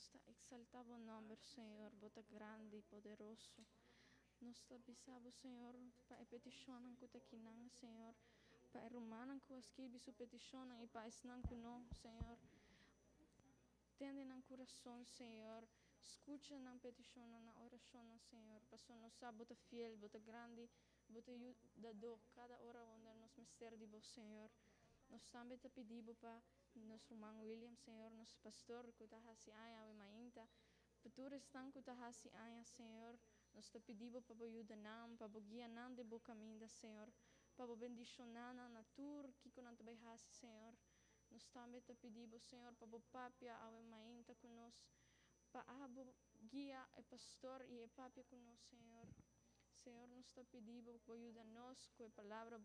Nuestra exaltado nombre, Señor, bota grande y poderoso. Nos avisamos, Señor, para petición que te quinan, Señor, para hermanan que escribe su petición y para esnan que no, Señor. Tenden en corazón, Señor. Escuchen la petición, la oración, Señor. Paso nos bota fiel, bota grande, bota ayudado cada hora donde nos mister de vos, Señor. Nos también te pedimos para nuestro hermano William, Señor, nuestro pastor, que está así allá, y mainta. Futuro están que está así allá, Señor. Nos te pedimos para ayudar, para guiar de boca caminho, Señor. Para bendicionar na tour que con ante así, Señor. Nos também te pedimos, Senhor, para o papia, a mãe está conosco, para a guia, o pastor e a papia conosco, Senhor. Senhor, nos te pedimos para ajudar-nos com a palavra,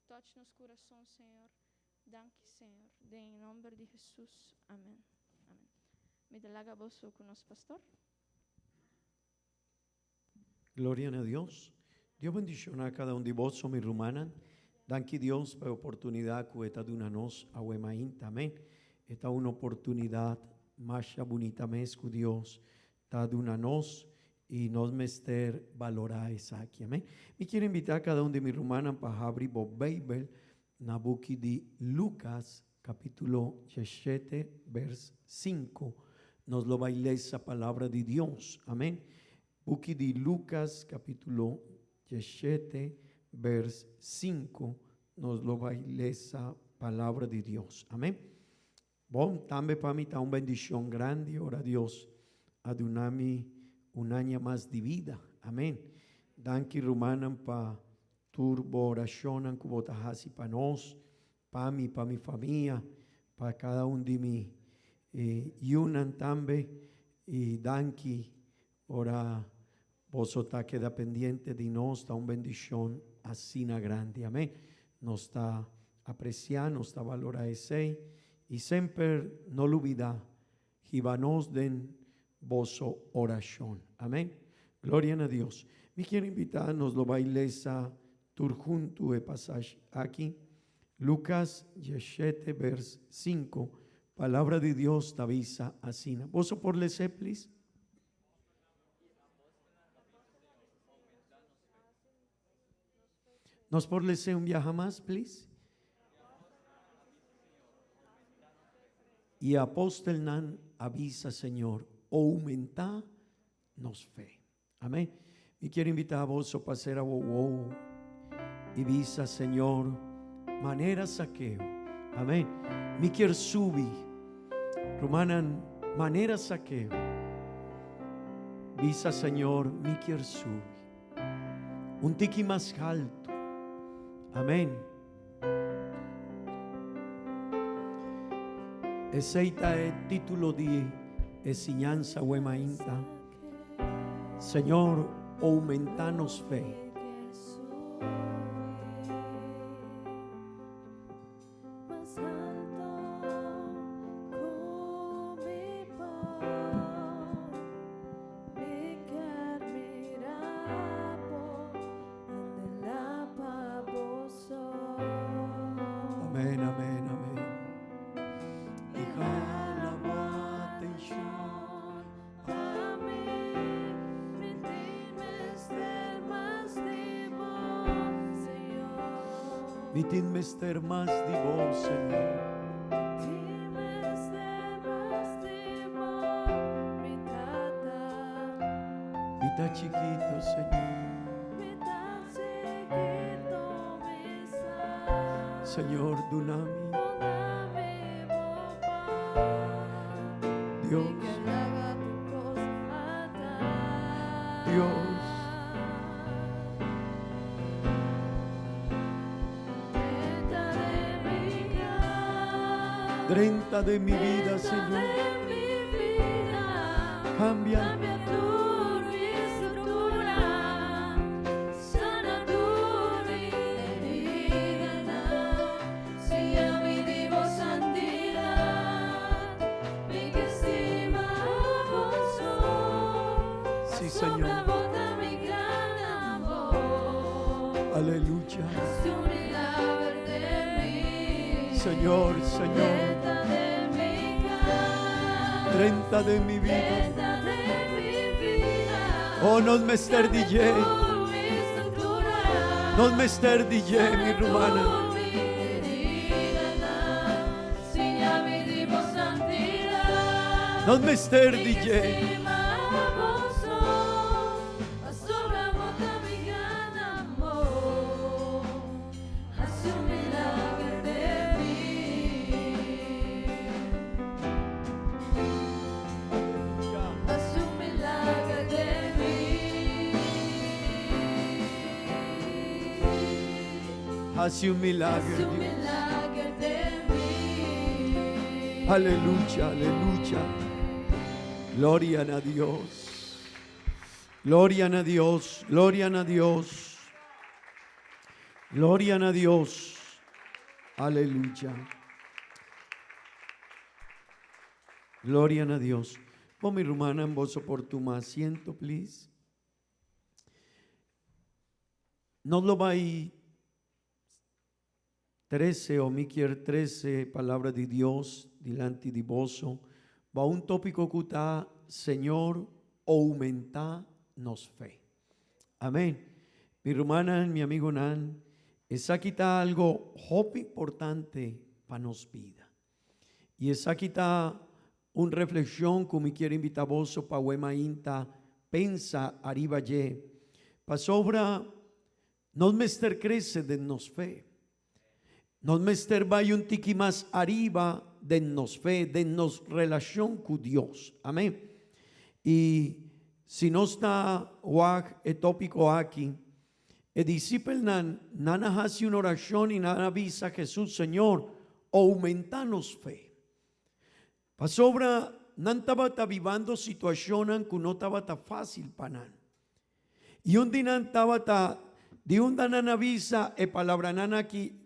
toque nos coração, Senhor. Danke, Senhor. Em nome de Jesus. Amém. Amém. Me delaga a vos con nos, pastor. Gloria a Dios. Dios bendicionar a cada uno de vos, mi rumana. Danke Dios por la oportunidad que está dando nos a Wemain también. Esta es una oportunidad más bonita mes que Dios está dando nos y nos mester valorar esa aquí. Amén. Me quiero invitar a cada uno de mis rumanas para abrir la Biblia en el libro de Lucas, capítulo 17, vers 5. Nos lo va a leer esa palabra de Dios. Amén. Libro de Lucas, capítulo 17, vers 5, nos lo va a leer esa palabra de Dios. Amén. Bom, también para mí está una bendición grande, ora Dios, a donarme un año más de vida. Amén. Danke Romanan para turbo oración que vos haces para nos, para mi familia, para cada uno de mi yunan también. Y danke, ora vos está queda pendiente de nos, está una bendición así na grande. Amén. Nos está apreciando, nos está valorando ese y siempre no lo olvida, gibanos den vosso oración. Amén. Gloria a Dios. Me quiero invitar, nos lo va a leer tur junto el pasaje aquí. Lucas 17, vers 5. Palabra de Dios te avisa así. Vosso por leer, please. Nos por leer un viaje más, please. Y apóstol nan avisa, Señor, aumenta nos fe. Amén. Me quiero invitar a vos para hacer a wow y visa, Señor, manera saqueo. Amén. Me quiero subir. Romanan, manera saqueo. Visa, Señor, me quiero subir. Un tiki más alto. Amén. Ese es el título de enseñanza Wemainta. Señor, aumentanos fe. Amén, amén, amén. Mitin mester más de vos, Señor. Mita chiquito, Señor. Señor, dunami. Dios. Dios. Treinta de mi vida, Señor. Cambia tu estructura, sana tu vida, si a mi divo santidad, mi que estima vos, sí, Señor. Mi gran amor. Aleluya. Es un milagro de mí. Señor, Señor. 30 de mi vida. 30 de mi vida. Oh, non mi ster DJ, Tu mi struttura. non mi ster DJ, mi rumana. Tu mi dirana. Segnami di vo santità. Non mi ster Che DJ. stimamoso, sopra molta mi gran amor. Hace un milagro de mí. Hace un milagro de mí. Hace un milagro, Hace un Dios. milagro de mí. Aleluya, aleluya. Gloria a Dios. Gloria a Dios. Gloria a Dios. Gloria a Dios. Aleluya. Gloria a Dios. Pon mi rumana en voz por tu asiento, please. No lo va a 13 o Miquel 13 palabra de Dios delante de vosso. Va un tópico que está, Señor, aumenta nos fe. Amén. Mi hermana, mi amigo Nan, es aquí está algo muy importante para nos vida. Y es aquí está una reflexión que me quiero invitar vos para Wema Inta, pensa arriba ye. Para sobra, nos mester crece de nos fe. Nos mester va un tiki más arriba de nos fe, de nos relación con Dios. Amén. Y si no está el tópico aquí, el discípulo nana hace una oración y nana avisa a Jesús, Señor, aumentanos fe. Pa sobra, nan estaba vivando situaciones que no estaba tan fácil para nan. Y un día estaba de un nana avisa e palabra nana aquí,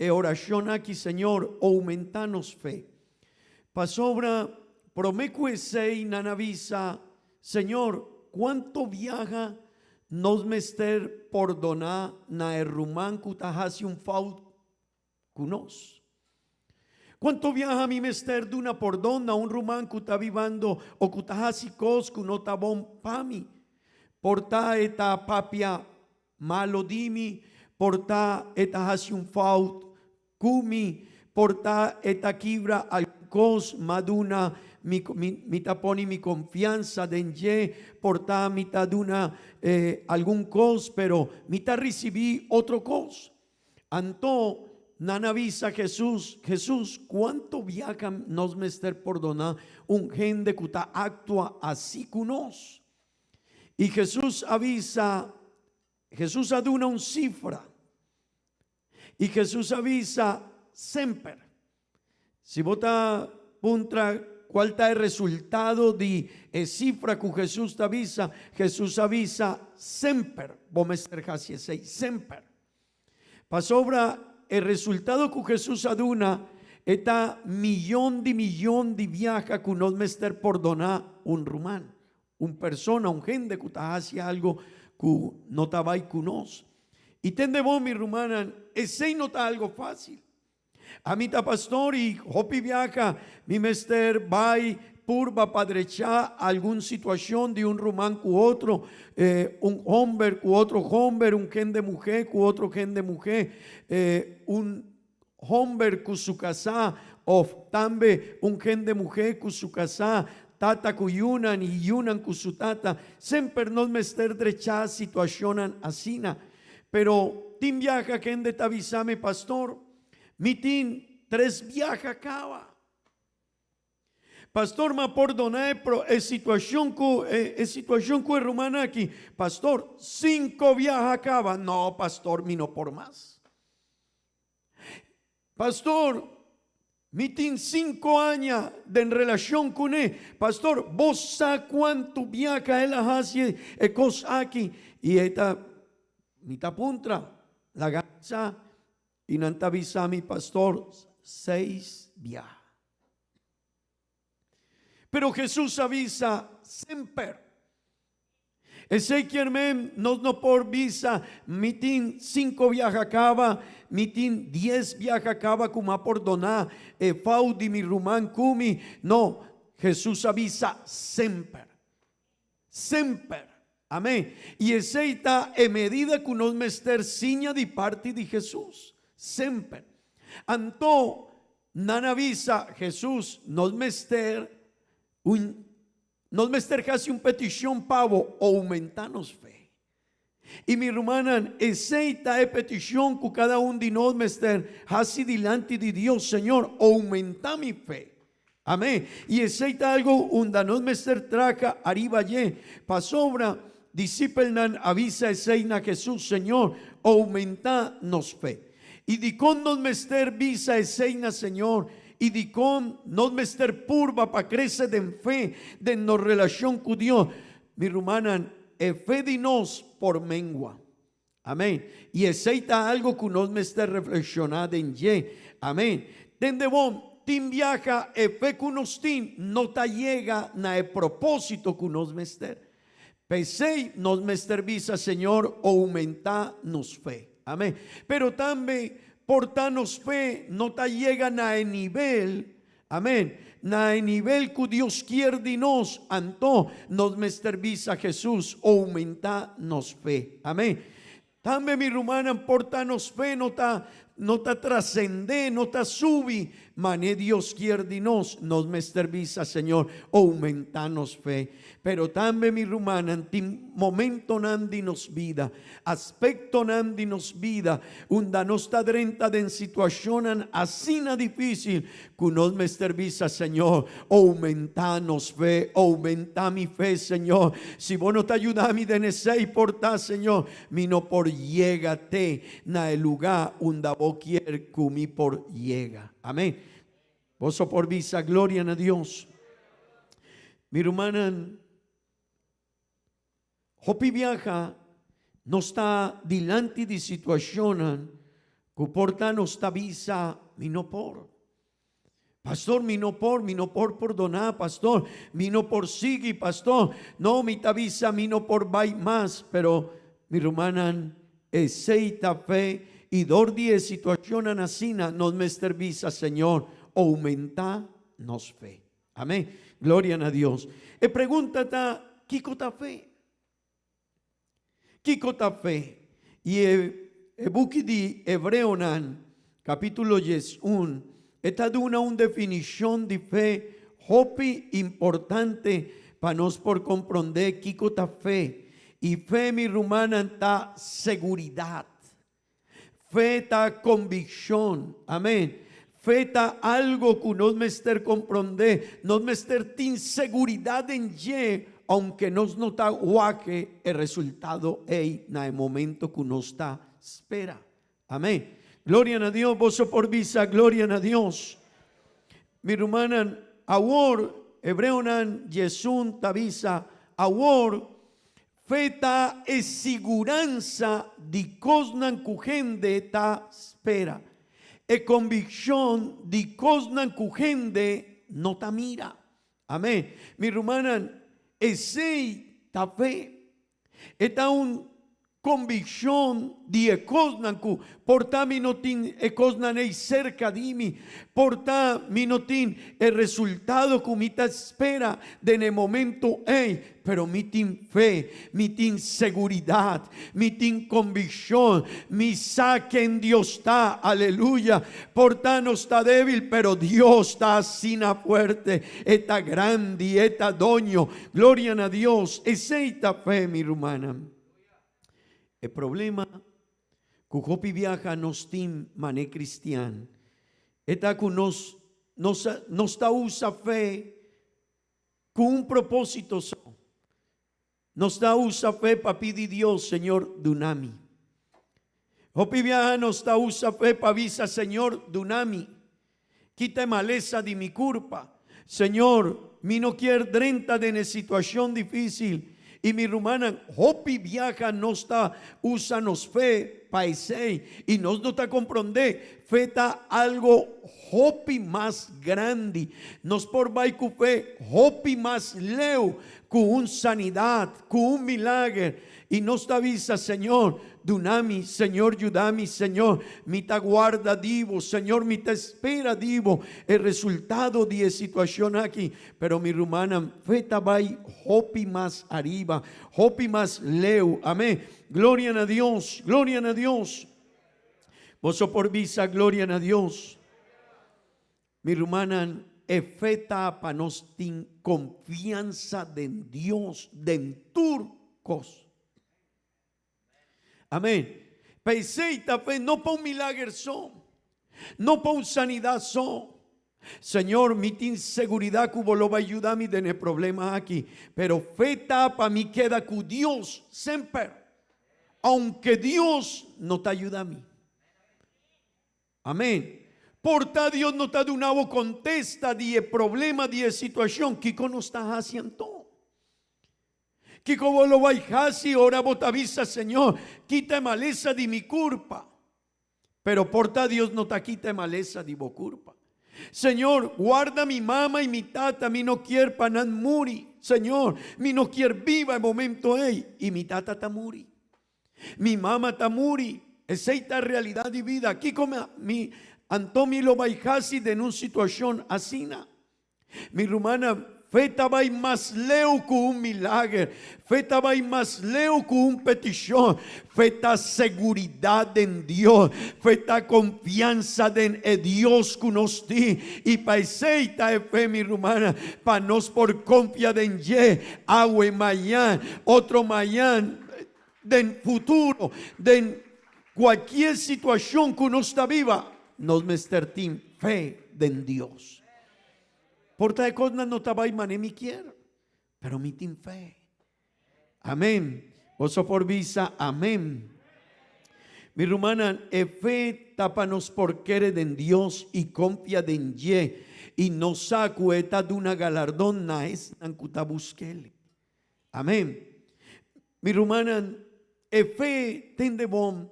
e oración aquí, Señor, aumentanos fe. Pa sobra, promeco sei nanavisa, Señor, ¿cuánto viaja nos mester por donar na errumán kutahasi un faut kunos? ¿Cuánto viaja mi mester de una por dona un rumán kuta vivando o kutahasi kos kuno tabón pami? Porta eta papia malo dimi, porta eta hasi un faut kumi, porta eta kibra al cos maduna mi taponi mi confianza denye, porta mi taduna algún cos, pero mi ta recibí otro cos. Anto nanavisa Jesús, ¿cuánto viaja nos mester por donar un gente que actúa así con nos? Y Jesús avisa, Jesús aduna un cifra. Y Jesús avisa siempre. Si vota puntra cuál está el resultado de cifra que Jesús te avisa, Jesús avisa siempre. Vos me siempre. Pasobra el resultado que Jesús aduna está millón de viaja que no mester por donar un rumán, un persona, un gente que hace algo que no estaba ahí con nos. Y tende vos, mi rumana, ese no está algo fácil. A mí ta pastor y hopi viaja, mi mester vai purba padrecha alguna situación de un rumán cu otro, un hombre cu otro hombre, un gen de mujer cu otro gen de mujer, un hombre cu su casa, o también un gen de mujer cu su casa, tata cu yunan y yunan cu su tata, siempre nos mester drecha situacionan asina. Pero tin viaja que en de tavisame pastor, mi tin 3 viaja acaba. Pastor ma perdoné, pero es situación que romana aquí. Pastor, 5 viaja acaba. No, pastor, mi no por más. Pastor, mi tin 5 años de en relación con él. Pastor, vos sabés cuánto viaja él hace cosa aquí. Y esta Mita puntra, la ganza, y nantavisa mi pastor 6 viajes. Pero Jesús avisa siempre. Ese quien no por visa, mitin 5 viajes acaba, mitin 10 viajes acaba, como por donar, faudi mi rumán kumi. No, Jesús avisa sempre. Sempre. Amen. E aceita e medida que nós mester signa di parte di Jesus. Sempre. Anto nan avisa Jesus nos mester casi un petición pavo o aumentanos fe. Y mi hermana, aceita e petición que cada un de nos mester hasi delante de Dios, Señor, aumenta mi fe. Amén. Y aceita algo unda nos mester traca arriba ye pa sobra discipelnan avisa eseina Jesús, Señor, aumenta nos fe. Y dicon nos mester visa eseina, Señor, y dicon nos mester purva pa crecer en fe, de nos relación con Dios. Mi hermana, e fe de nos por mengua. Amén. Y aceita algo que nos mester reflexionado en ye. Amén. Tende bom, tin viaja e fe que nos tin, no ta llega na e propósito que nos mester. Pesei nos mester visa, Señor, aumenta nos fe. Amén. Pero también portanos fe no te llegan a nivel, amén, na nivel que Dios quiere de nos, anto nos mestervisa Jesús, aumenta nos fe. Amén. También mi hermana, portanos fe no te trascende, no te subi, mané Dios quiere de nos mestervisa, Señor, aumentanos fe. Pero también mi hermana, en momento nandi nos vida, aspecto nandi nos vida, unda nos está drenta de situación así na difícil, que nos mestervisa, Señor, aumentanos fe, aumenta mi fe, Señor. Si vos no te ayudas a mi de nece y portar, Señor, mi no por llégate na el lugar unda vos quieres que mi por llega. Amén. Vos por visa, gloria a Dios. Mi hermana, Hopi viaja no está delante de situación que porta no está visa mi no por. Pastor, mi no por perdonar, pastor, mi no por sigue, pastor, no mi visa, mi no por vai más, pero mi hermana, aceita fe y dordi de situación anasina nos mestervisa, Señor, aumenta nos fe. Amén. Gloria a Dios. E pregúntate, ¿qué cota fe? Kikota fe. Y el buque de Hebreonan, capítulo 1, esta de una definición de fe hopi importante para nos por comprender kikota fe. Y fe mi rumana está seguridad. Fe está convicción. Amén. Fe está algo que nos mester comprender, nos mester tin seguridad en ye. Aunque nos nota guaque el resultado en el momento que nos está espera. Amén. Gloria a Dios, vos por visa, gloria a Dios. Mi hermana, ahor, hebreonan, yesun, tavisa, ahor, feta es siguranza de cosnan cujende ta espera. E convicción de cosnan cujende no ta mira. Amén. Mi hermana, ese ta fe, esta un convicción de cosnanku, porta minotin ecosnanei cerca de mí, porta minotin el resultado que mi ta espera de en el momento pero mi tin fe, mi tin seguridad, mi tin convicción, mi saque en Dios está, aleluya, porta no está débil, pero Dios está sina fuerte, está grande, está doño, gloria a Dios, esa fe mi hermana. El problema que Jopi viaja nos tim mané cristiano, está que nos está usa fe con un propósito. Nos da usa fe para pedir Dios, Señor, dunami. Jopi viaja nos da usa fe para visa, Señor, dunami. Quita maleza de mi culpa. Señor, mi no quiere drenta de una situación difícil. Y mi hermana, Hopi viaja no está, usa nos fe paesei e nós não tá compreender fé tá algo hopi mais grande, nós por vai com fé hopi mais leu com sanidade, com milagre e nós te avisa, Senhor, Dunami, Senhor, ayúdame, Senhor, me te guarda divo, Senhor, me te espera divo, el resultado de situación aquí, pero mi rumana, feta vai, hopi más arriba, hopi más leu, amén, gloria a Dios, gloria a Dios, vos por visa, gloria a Dios, mi rumana, feta para nos tin confianza de Dios, de turcos. Amém. Pensei também não para milagre só, não para sanidade só. Senhor, me tem segurança que vos vai ajudar-me nesse problema aqui. Pero fé para mim queda com Deus sempre. Aunque Deus não te ajuda a mim. Amém. Porta Deus não te dando contesta de problema, de situação que não está fazendo. Que como lo vai casi, ora vos avisa, Señor, quita maleza de mi culpa. Pero porta Dios no te quita maleza de mi culpa. Señor, guarda mi mamá y mi tata, mi no quiere panan muri. Señor, mi no quiere viva el momento y mi tata está muri. Mi mamá está muri. Esa es la realidad de vida. Aquí como mi Antonio lo vai casi de una situación así. Mi rumana, feta vai mais leu com milagre, feta vai mais leu com petição, feta seguridade em Deus, feta confiança em Deus que nos tem, e paeceita é fé, mi romana, para nós por confiar em Ele, agua e manhã, outro manhã, em futuro, em qualquer situação que nós está viva, nós mestertim fé em Deus. Porta de cosas no te va mané mi quiero, pero mi tin fe. Amén. Oso por visa, amén. Mi rumana, fe tápanos por querer en Dios y confía en Ye y no saco eta de una galardón na es nancuta busquele. Amén. Mi rumana, fe tende bom,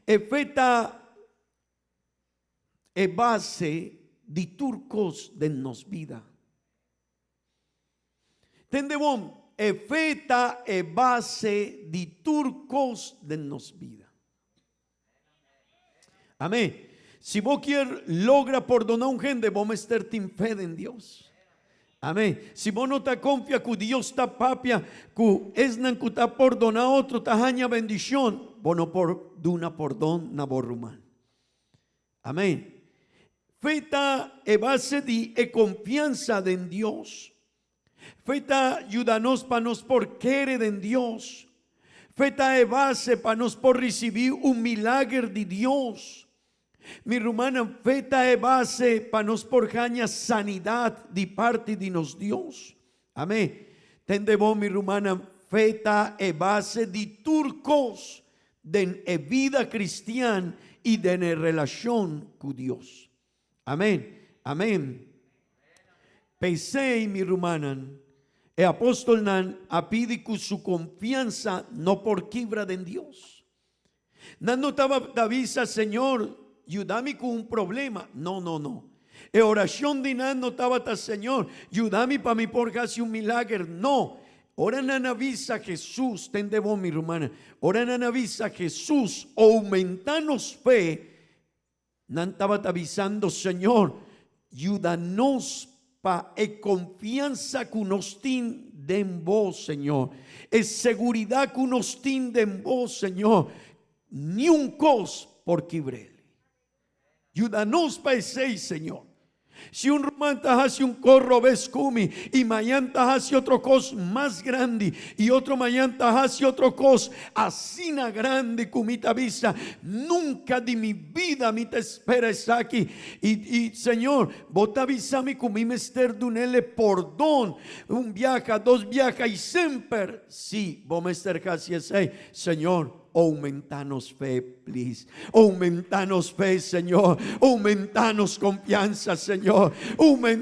fe ta base de turcos de nos vida. Tende bom, feta base de turcos de nos vida. Amén. Si vos quieres logra perdonar a un gente, vos estar sin fe en Dios. Amén. Si vos no te confías que Dios está papia, que es nan que te perdona a otro, te haña bendición, vos no por duna perdón na borrumán. Amén. Feta es base de confianza en Dios. Feta ayúdanos para nos por querer en Dios. Feta es base para nos por recibir un milagre de Dios. Mi hermana, feta es base para nos por ganar sanidad de parte de nos Dios. Amén. Tende vos, mi hermana, feta es base de turcos de vida cristiana y de relación con Dios. Amén, amén. Pensei, mi rumanan, el apóstol nan apide con su confianza no por quibra en Dios. Nan no estaba avisa, Señor, ayúdame con un problema. No. En oración de nan no estaba, Señor, ayúdame para mí por casi un milagre. No. Ora nan avisa Jesús, tende vos, mi rumana. Ora nan avisa Jesús, aumentanos fe. Nan estaba avisando, Señor, ayúdanos para confianza que nos tiene en vos, Señor. Es seguridad que nos tiene en vos, Señor. Ni un cos por quibrele. Ayúdanos para ese, Señor. Si un román hace un corro ves cumi y mañana hace otro cos más grande y otro mañana hace otro cos así na grande cumita visa, nunca de mi vida me te esperes aquí y Señor, vos te avisame que mi mester dunele por don un viaja, dos viaja y siempre sí, vos mester casi ese Señor. Aumentanos fe, please. Aumentanos fe, Señor. Aumentanos confianza, Señor.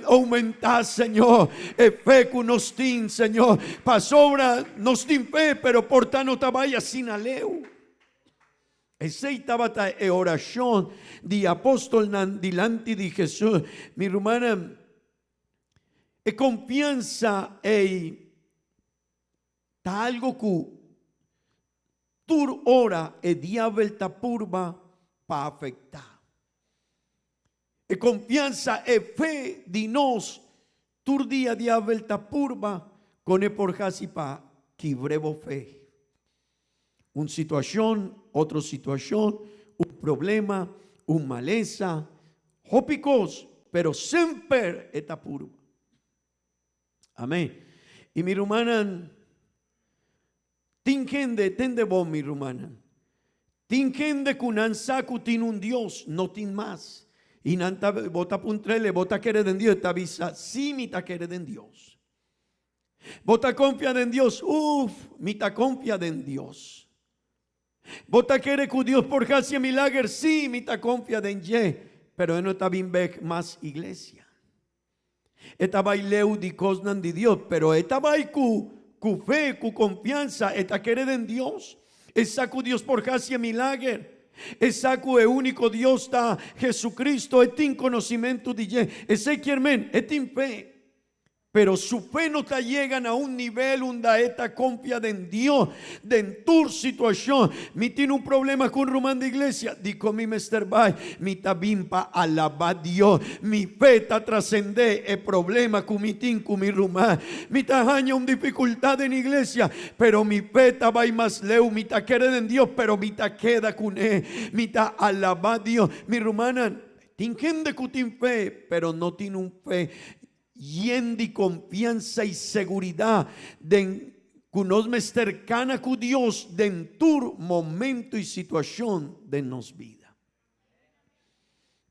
Aumentar, Señor. Fe que nos tin, Señor. Pa sobra nos tin fe, pero por tanto te vaya sin aleu. E sei tabata e oración di apóstol nan dilanti di Jesús. Mi rumana, e confianza e ta algo cu tur ora e diavel ta purba pa afectar. E confianza e fe di nos tur dia diavel ta purba con e por hasi pa ki brevo fe. Una situación, otra situación, un problema, un maleza, hópicos, pero siempre está puro. Amén. Y mi rumana, tinkende, tende bon mi rumana. Tinkende kunan saku tin un Dios, no tin más. Y nanta bota puntrele, bota querer en Dios, avisa, sí, mi ta querer en Dios. Bota confia en Dios, mi ta confia en Dios. Bota quiere que Dios por gracia milagro, sí, mi ta confia en Ye, pero no está bien más iglesia. Esta baileu di cosnan de Dios, pero esta bai cu fe, cu confianza, esta quiere en Dios. Esa cu Dios por gracia milagro. Esa cu el único Dios está Jesucristo, etin conocimiento de Ye. Ese quiermen, etin fe. Pero su fe no te llegan a un nivel donde esta confía en Dios, de en tu situación. Mi tiene un problema con Román de iglesia. Dico mi Mr. Bay, mi tabimpa alaba a Dios. Mi fe ta trascende el problema con mi tin, con mi Román. Mi tajaña una dificultad en iglesia, pero mi fe ta va más leu. Mi ta quiere en Dios, pero mi ta queda con él. Mi ta alaba a Dios. Mi Romana, tiene gente que tiene fe, pero no tiene un fe yendi confianza y seguridad de que nos me cercana con Dios de en tu momento y situación de nos vida.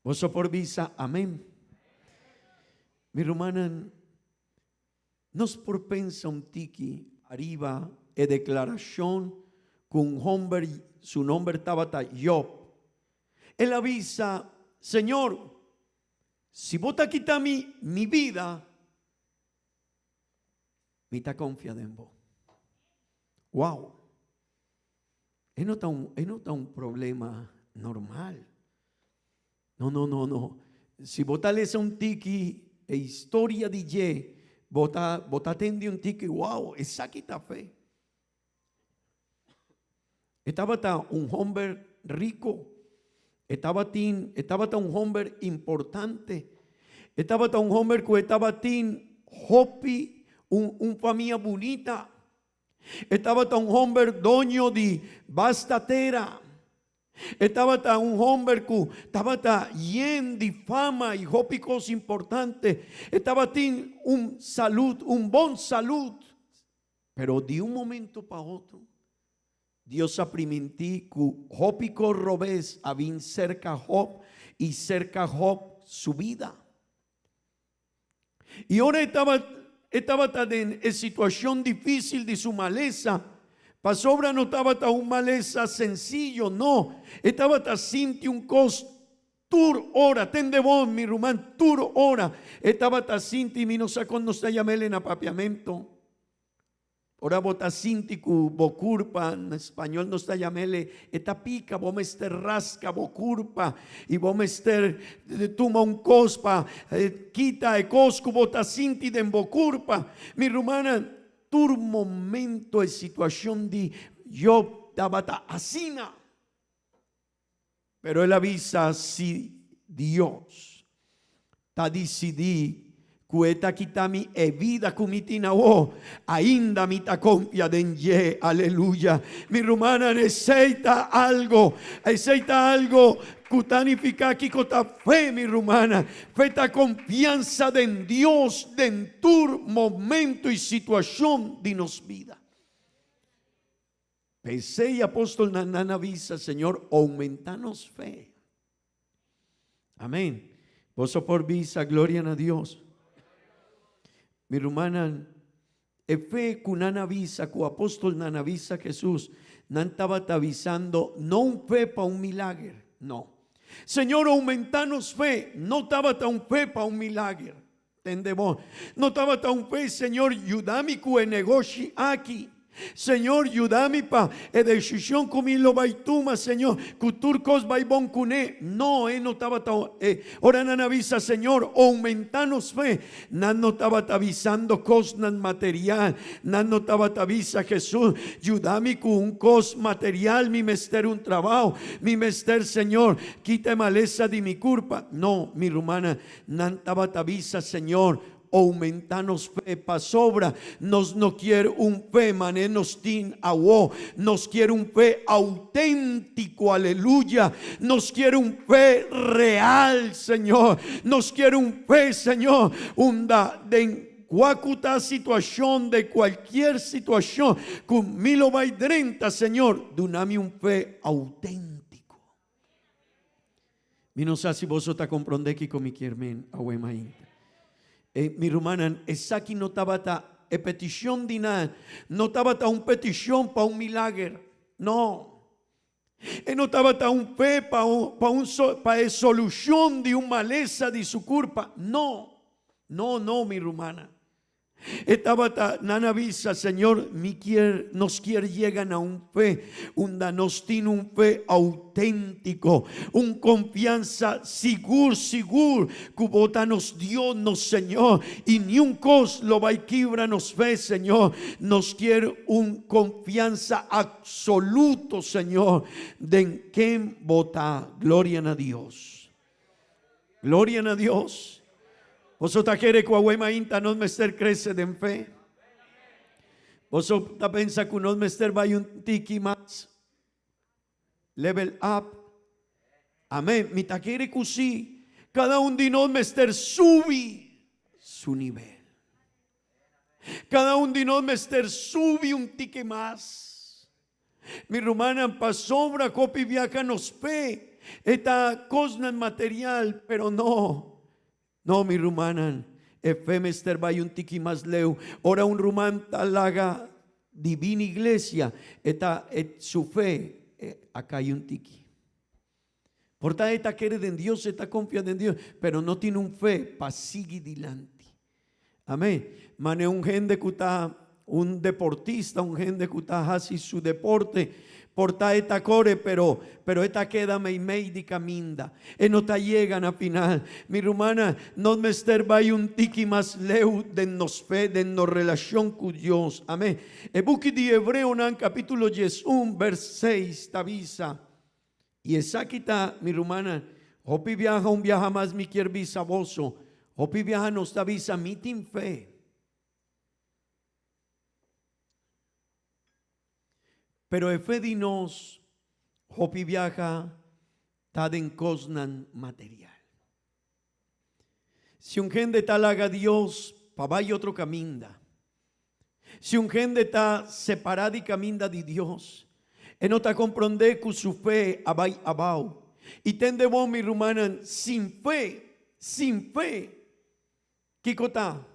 Vos por visa, amén. Mi hermana, nos por pensa un tiki arriba e declaración con un hombre, su nombre estaba Job. Él avisa, Señor, si vos te quitas mi vida, me está confiado en vos. Wow. Es no está un problema normal. No. Si vos lees un tiki e historia de Ye, vos atendí un tiki, wow, esa quita fe. Estaba un hombre rico. Estaba un hombre importante. Estaba un hombre que estaba hopi, un familia bonita. Estaba un hombre dueño de vasta terra. Estaba un hombre que estaba lleno de fama y hopi cosas importantes. Estaba un buen salud. Pero de un momento para otro, Dios aprimentí que Jopico robés habían cerca Job y cerca Job su vida. Y ahora estaba tan en situación difícil de su maleza. Pasobra no estaba tan un maleza sencillo, no. Estaba tan sinti un cos tur hora, tende bon mi rumán, tur hora. Estaba tan sinti mi no sacó no se llamele en apapiamento. Ora bota sintiku bocurpa, en español no está llamele, esta pica, vos mester rasca bocurpa, y vos mester tuma un cospa, quita e coscu bota sinti den bocurpa. Mi rumana, tur momento de situación de yo tabata asina. Pero él avisa si Dios ta decidí cueta quitami e vida cumitina ainda mi ta confia den Ye, aleluya. Mi rumana necesita algo cutanifica kikota fe mi rumana, feta confianza en Dios de en tu momento y situación de nos vida. Pensé y apóstol Nanana avisa, Señor, aumentanos fe. Amén. Vos por visa, gloria a Dios. Mi hermana, e fe kunana visa, cu apóstol nanavisa Jesús, nantaba avisando, no un fe para un milagro, no. Señor, aumentanos fe, no estaba un fe para un milagro. Entendemos, no estaba un fe, Señor, ayúdame cu negocio aquí. Señor, ayúdame pa decisión comilo baituma, Señor, kuturcos baibon cune. No, no estaba ora nanavisa, Señor, aumentanos fe. No estaba avisando cosas material. No estaba avisa, Jesús, ayúdame con un cos material, mi mester un trabajo, mi mester, Señor, quita maleza de mi culpa. No, mi hermana, no estaba avisa, Señor, aumentanos fe pa sobra. Nos no quiere un fe manenos tin awo. Nos quiere un fe auténtico, aleluya. Nos quiere un fe real, Señor. Nos quiere un fe, Señor, de cualquier situación, de cualquier situación, con milo baidrenta, Señor, dunami un fe auténtico. Mi no sé si vos te comprende que con mi quiermen ahuemain. Mi hermana, esa aquí no estaba petición de nada, no estaba un petición para un milagro, no. No estaba un fe para solución de una maleza de su culpa, no, mi hermana. Estaba nanavisa, Señor, nos quiere llegar a un fe, nos tiene un fe auténtico, un confianza seguro, que bota nos Dios, Señor, y ni un cos lo va a quebrar nos fe, Señor. Nos quiere un confianza absoluto, Señor, de quien vota. Gloria a Dios. Gloria a Dios. Vosotros quiere que Ahuema Inta nos mester crece en fe. Vosotros pensa que nos mester vaya un tiki más. Level up. Amén. Mi ta quiere que sí. Cada uno de nos mester subi su nivel. Cada uno de nos mester subi un tiki más. Mi hermana pasobra copi viaja nos fe. Esta cosa material, pero no. No, mi rumana, fe mester vaya un tiki más leu. Ora un rumán talaga divina iglesia, eta su fe, acá hay un tiki. Porta esta quiere de Dios, está confiada en Dios, pero no tiene un fe para seguir adelante. Amén. Mane un gente que está, un deportista, un gente que está así su deporte. Porta esta core, pero esta queda mei di caminda. No te llegan a final. Mi hermana, no mester vai un tiki más leu de nos fe, de nos relación con Dios. Amén. El buque de Hebreo, capítulo 1, verso 6, tavisa. Y esa quita, mi hermana, hopi viaja un viaja más mi quier bisaboso. Hopi viaja nos tavisa mi tin fe. Pero fe de nos, hopi viaja, taden cosnan material. Si un gente tal haga Dios, pa vaya otro caminda. Si un gente está separada y caminda de Dios, no te comprende que su fe abay abau. Y tende vos, mi hermana, sin fe, ¿qué cota?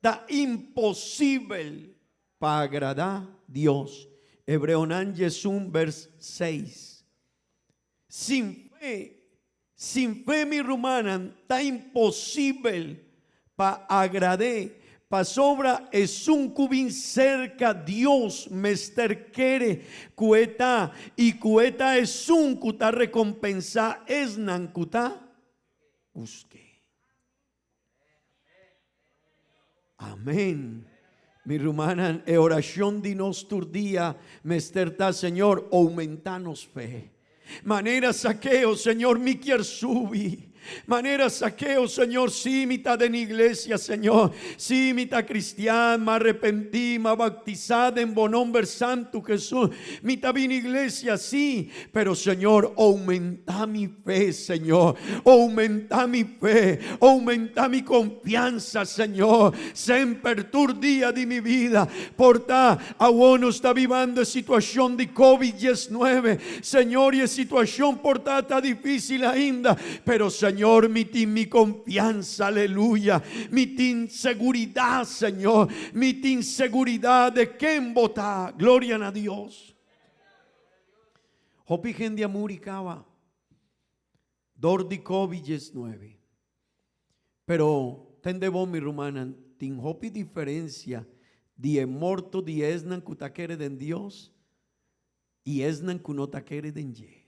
Da imposible para agradar Dios. Hebreo Nanjes 1, verso 6. Sin fe, mi hermana, está imposible para agradar. Pa sobra es un cubín cerca Dios mester quiere cueta y cueta es un cuta recompensa es nancuta busque. Amén. Mi hermana, en oración de nuestro día, mesterta, Señor, aumentanos fe. Manera saqueo, Señor, mi quier subir. Manera saqueo, Señor, sí, mitad de la iglesia, Señor, sí, mitad cristiana, arrepentida, bautizada en buen nombre santo Jesús, mitad bien iglesia, sí, pero Señor, aumenta mi fe, Señor, aumenta mi fe, aumenta mi confianza, Señor, siempre tu día de mi vida, porta, aún está viviendo situación de COVID-19, Señor, y situación porta está difícil ainda, pero Señor, mi confianza, aleluya, mi seguridad, Señor, mi seguridad de quien vota, gloria a Dios. Hopi gente amuricaba, dor de COVID-19, pero tende vos, mi hermana, tin hopi diferencia Die morto die esnan kutakere den Dios. Y esnan kunotakere den ye.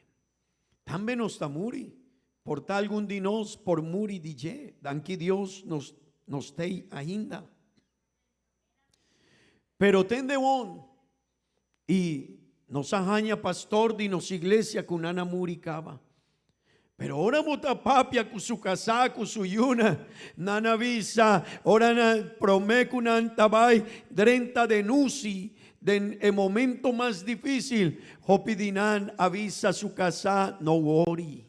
También nos tamuri. Por tal algún dinos por muri di ye. Danki Dios nos tei ainda. Pero tende on. Y nos ajaña pastor di nos iglesia kunana muri kaba. Pero ora mota papia kusu casa kusu yuna nana visa ora na promecunan tabay 30 de nusi den el momento más difícil hopidinan avisa su casa no worry.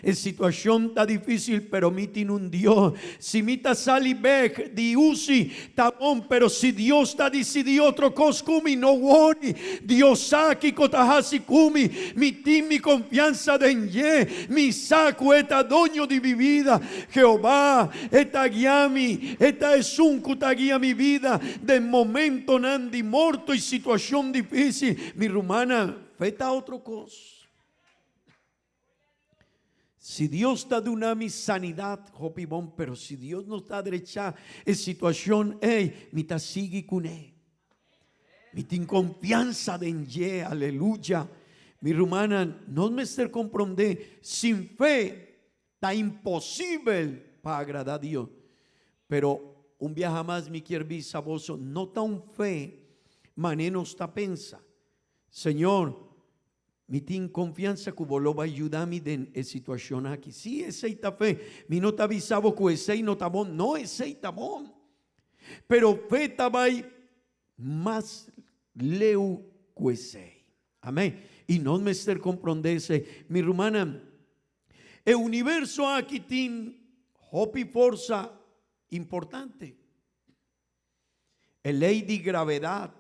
En situación está difícil, pero mi tiene un Dios. Si mi ta sali beg di usi tabón, pero si Dios está decidido otro coscumi, no worry. Dios aquí kotahasi kumi, mi confianza de enye, mi saco eta doño de mi vida. Jehová, eta guiami, eta es un guía mi vida. De momento nandi morto y situación difícil. Mi rumana, feta otro cos. Si Dios está de mi sanidad, hopibón, pero si Dios no está derecha en situación, mi ta sigue con mi tin confianza de enye, aleluya. Mi rumana, no me esté comprender, sin fe está imposible para agradar a Dios. Pero un viaje más mi quiere saboso, no está un fe, maneno está pensa. Señor, mi tin confianza que vos lo va a ayudarme en situación aquí. Sí, ese está fe. Mi no está avisado que ese no está bon. No, ese está bon. Pero fe está más leu que ese. Amén. Y no me esté comprenderse. Mi hermana, el universo aquí tiene hopi fuerza importante. El ley de gravedad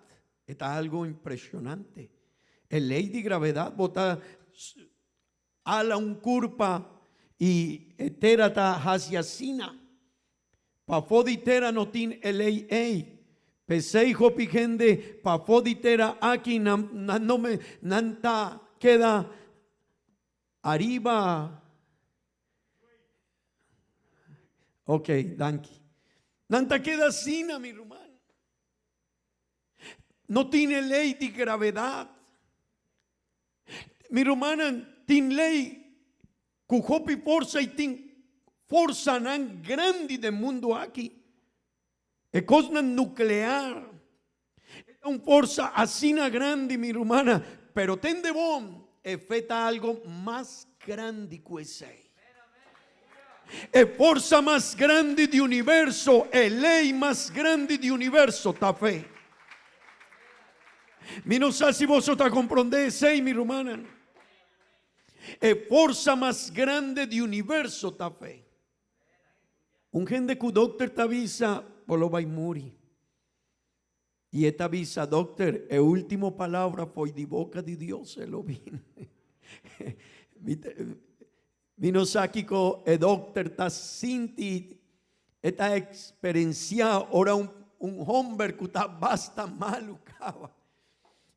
está algo impresionante. El ley de gravedad bota ala un curpa y etera ta hacia sina. Pa foditera no tin el ley pesei hopi gente pa foditera aquí no me nanta queda arriba. Ok, danki. Nanta queda sina mi hermano. No tiene ley de gravedad. Mi hermana, tiene ley, cujopi forza y tiene forza tan grande del mundo aquí. Es cosa nuclear. Es una forza así grande, mi hermana, pero ten de bon, efecta algo más grande que ese. Es forza más grande de universo, es ley más grande de universo, ta fe. Mi no sé si vosotros comprendéis, mi hermana. Es fuerza más grande de universo ta fe. Un gente que doctor te avisa, por lo va a morir. Y esta avisa, doctor, la última palabra fue de boca de Dios, se lo vino. Vino aquí con el doctor está sinti, esta experiencia, ahora un hombre que está bastante malucado.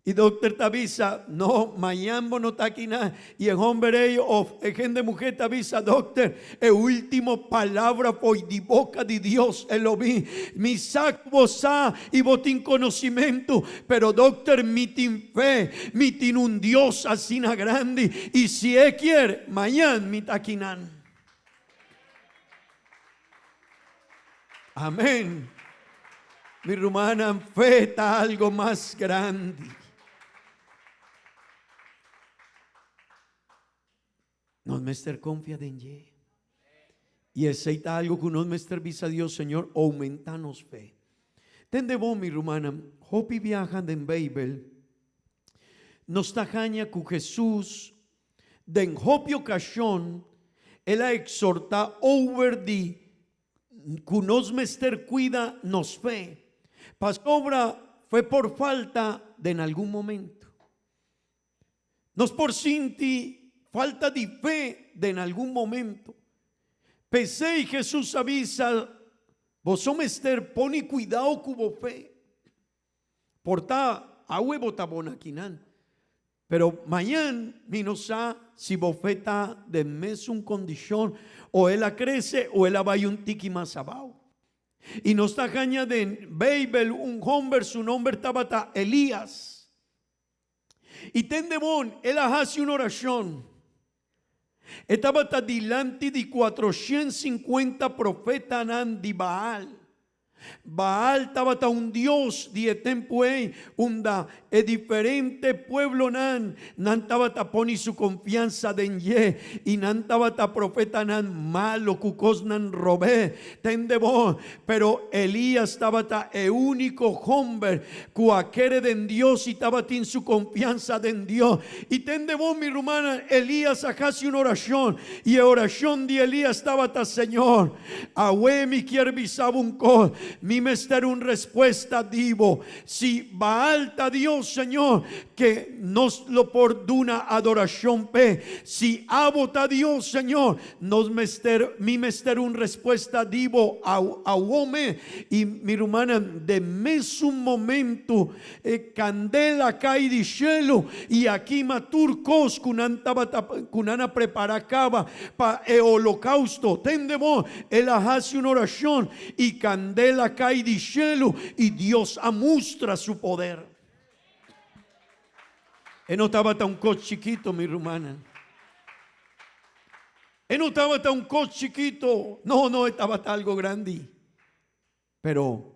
Y doctor te avisa, no, Mayambo no está aquí nada. Y el hombre o el gente mujer te avisa, doctor, el último palabra fue de boca de Dios. Él lo vi. Mi saco vosá y botín conocimiento. Pero doctor, mi tin fe, mi tin un Dios así na grande. Y si él quiere, mañana mi taquinan. Amén. Mi hermana, fe está algo más grande. Nos mester confía en ye. Y aceita algo que nos mester visa a Dios, Señor, aumentanos fe. Tende vos, mi hermana, hopi viajan en Babel. Nos tajaña con Jesús. Den hopi ocasión, él ha exhorta over di que nos mester cuida nos fe. Pas obra fue por falta de en algún momento. Nos por sinti falta de fe de en algún momento. Pese y Jesús avisa, vos mester pone cuidado cubo fe. Porta a huevo tabonaquinan. Pero mañana minosa si bofeta de mes un condición o él crece o él va un tiki más abajo. Y nos está añadiendo Babel, un hombre, su nombre estaba Elías. Y tendebon, él hace una oración. Estaba delante de 450 profetas de Baal. Baal estaba un Dios de tiempo unda es diferente pueblo nan estaba poni su confianza en ye y nan estaba profeta nan malo cucos nan robé tendebo, pero Elías estaba el único hombre cuaquere de Dios y estaba en su confianza en Dios. Y tendebo, mi hermana, Elías hace una oración y la oración de Elías estaba Señor ahue mi quiere bisaba un col mi mester un respuesta divo. Si Baal ta Dios, Señor, que nos lo perdona adoración pe. Si abota Dios, Señor, nos mi mester un respuesta divo a hombre. Y mi hermana, de mes un momento, candela cae de cielo y aquí maturcos kunana preparacaba para el holocausto. Tendemos, él hace una oración y candela cae de cielo y Dios amustra su poder. Él no estaba tan un coche chiquito, mi hermana. Él no estaba tan un coche chiquito. No, estaba algo grande. Pero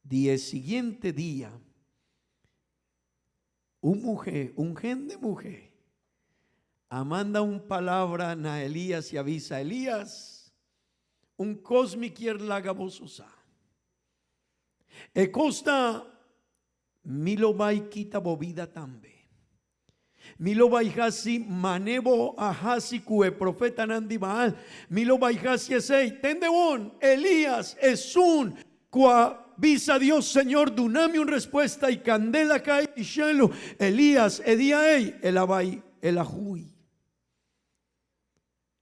el siguiente día, un gen de mujer, manda una palabra a Elías y avisa: Elías, un cosmi quier la gabososa. E costa milo vai quita bobida tambe. Milo vai hasi manebo a hasi cue profeta nandi Baal. Milo vai hasi esei. Tendewon, Elías es un cua visa Dios, Señor, duname un respuesta y candela cae y cielo. Elías, edia ei, elabai, elahui.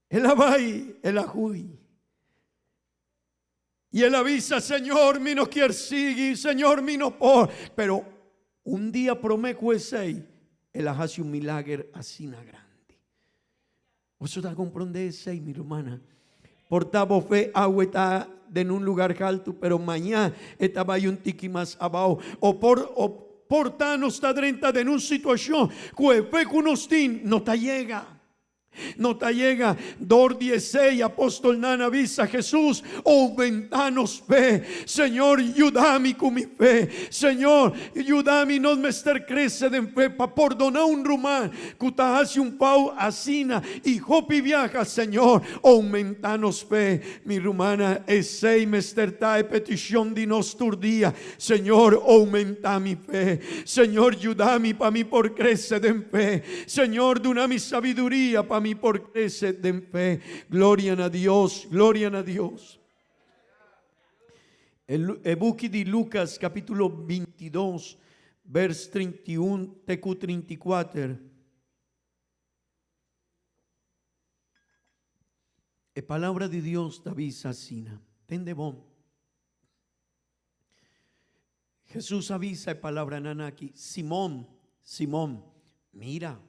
Elabai, elahui. Y él avisa: Señor, mi no quiere seguir, Señor, mi no por. Pero un día prometo ese, él hace un milagro así na grande. ¿Vos te comprende ese, mi hermana? Portaba fe, agua está en un lugar alto, pero mañana estaba ahí un tiki más abajo. O porta no está dentro de una situación que fe con usted no te llega. No te llega. Dor 16 apóstol Nana avisa: Jesús, aumentanos fe. Señor, ayúdame con mi fe. Señor, ayúdame no me estar crece de fe para perdonar un rumán que te hace un pau asina y hopi viaja. Señor, aumentanos fe. Mi rumana ese me esterta petición de nostur día. Señor, aumenta mi fe. Señor, ayúdame para mí por crecer de fe. Señor, dona mi sabiduría para mí por crecer en fe. Gloria a Dios, gloria a Dios. El buque de Lucas capítulo 22 vers 31 tecu 34. La palabra de Dios te avisa así. Tende bon. Jesús avisa la palabra nanaki: Simón, Simón, mira,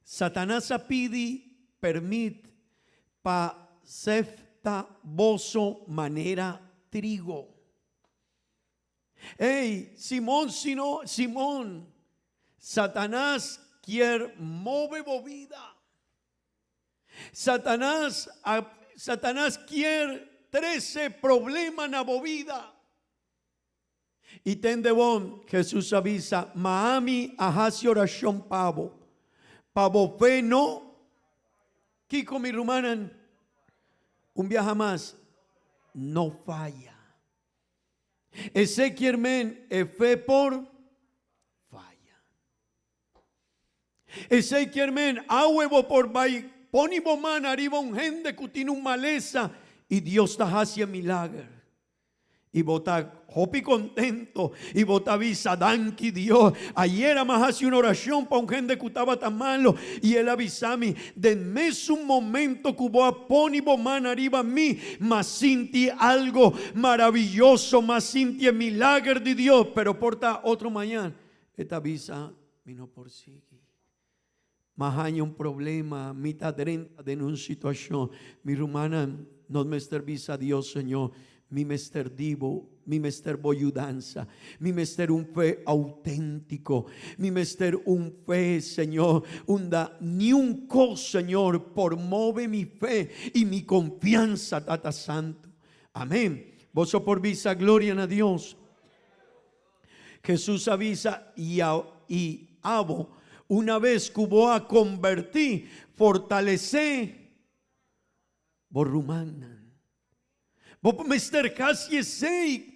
Satanás pide permit pa sefta boso manera trigo. Hey, Simón, Simón, Satanás quiere mover bobida. Satanás quiere 13 problemas na bobida. Y tendebon, Jesús avisa: Maami hace oración pavo. Pavo fe no. Kiko mi rumanan. Un viaje más. No falla. Ezequiel men fe por falla. Ezequiel men a huevo por bay. Poni boman arriba un gente que tiene un maleza y Dios te hace milagro. Y vota hopi contento y vota avisa danki Dios. Ayer más hace una oración para un gente que estaba tan malo y él avisame: denme un momento que voy a poner boman arriba a mí, más sinti algo maravilloso, más sinti el milagro de Dios. Pero porta otro mañana esta avisa vino por sí. Más hay un problema, mitad de una situación. Mi hermana, nos mester visa Dios, Señor, mi mester divo, mi mester boyudanza, mi mester un fe auténtico, mi mester un fe, Señor, ni un cos, Señor, por move mi fe y mi confianza, Tata Santo. Amén. Vos por visa, gloria a Dios. Jesús avisa y abo, una vez que hubo a convertir, fortalecer, vos rumanan. Vos mester casi sei.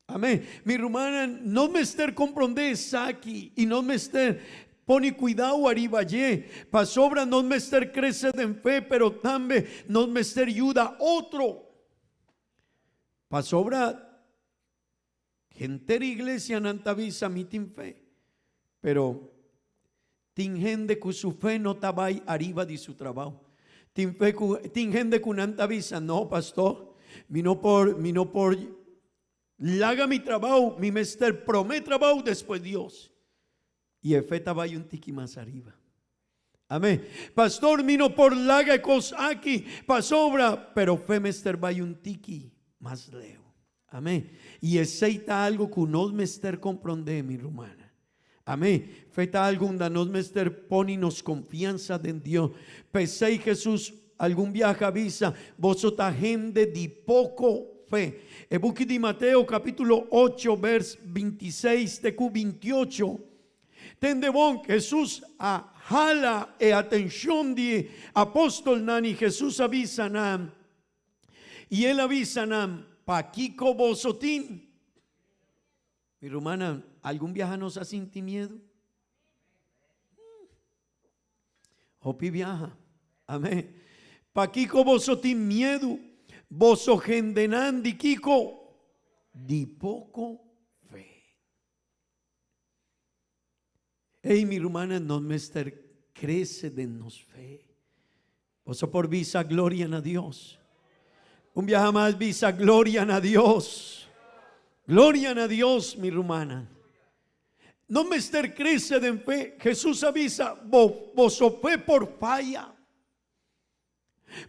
Amén. Mi rumana, no mester comprender aquí y no mester pone cuidado arriba allí. Pa sobra no mester crece en fe, pero también no mester ayuda otro. Pa sobra gente de iglesia nantavisa mitin fe, pero tin gente que su fe no estaba arriba de su trabajo. Tin gente que nantavisa, no pastor. Mi no por laga mi trabajo, mi mester promete trabajo después Dios. Y el fe estaba un tiki más arriba. Amén. Pastor, mi no por laga cos aquí, pa sobra, pero fe mester va un tiki más leo. Amén. Y aceita algo que nos mester comprende, mi rumana. Amén. Feta algo donde nos mester pone nos confianza en Dios. Pesei Jesús. Algún viaje avisa, vosotros gente de poco fe. El buque de Mateo capítulo 8, vers 26 de 28. Tende bon, Jesús jala e atención de apóstol nani, Jesús avisa nam. Y él avisa nam, paquico vosotín. Mi hermana, ¿algún viaje nos ha sentido miedo? Hopi viaja. Amén. Pa Kiko voso tin miedo, voso gendenandi Kiko, di poco fe. Ey, mi hermana, no mester crece de nos fe. Voso por visa gloria a Dios. Un viaje más visa gloria a Dios. Gloria a Dios, mi hermana. No mester crece de fe. Jesús avisa, voso fe por falla.